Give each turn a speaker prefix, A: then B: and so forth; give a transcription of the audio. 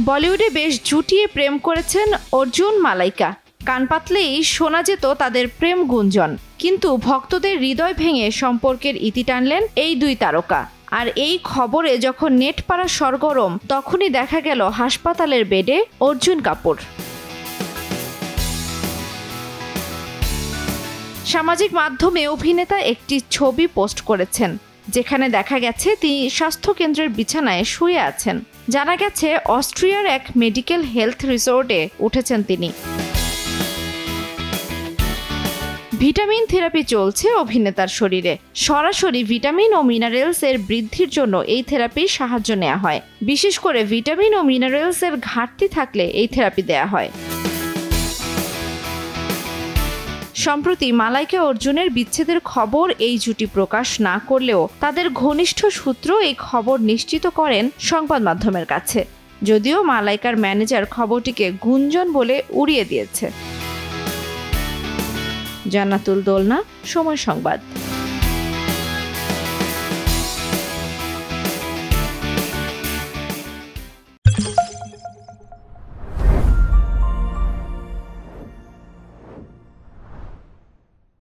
A: বলিউডে বেশ জুটিয়ে প্রেম করেছেন অর্জুন মালাইকা। কান পাতলেই শোনা যেত তাদের প্রেম গুঞ্জন, কিন্তু ভক্তদের হৃদয় ভেঙে সম্পর্কের ইতি টানলেন এই দুই তারকা। আর এই খবরে যখন নেট পাড়া সরগরম, তখনই দেখা গেল হাসপাতালের বেডে অর্জুন কাপুর। সামাজিক মাধ্যমে অভিনেতা একটি ছবি পোস্ট করেছেন, যেখানে দেখা গেছে তিনি স্বাস্থ্যকেন্দ্রের বিছানায় শুয়ে আছেন। জানা গেছে অস্ট্রিয়ার এক মেডিকেল হেলথ রিসোর্টে উঠেছেন তিনি। ভিটামিন থেরাপি চলছে অভিনেতার শরীরে। সরাসরি ভিটামিন ও মিনারেলস এর বৃদ্ধির জন্য এই থেরাপির সাহায্য নেওয়া হয়। বিশেষ করে ভিটামিন ও মিনারেলস এর ঘাটতি থাকলে এই থেরাপি দেওয়া হয়। সম্প্রতি মালাইকা অর্জুনের বিচ্ছেদের খবর এই জুটি প্রকাশ না করলেও তাদের ঘনিষ্ঠ সূত্র এই খবর নিশ্চিত করেন সংবাদ মাধ্যমের কাছে, যদিও মালাইকার ম্যানেজার খবরটিকে গুঞ্জন বলে উড়িয়ে দিয়েছে। জান্নাতুল দোলনা, সময় সংবাদ।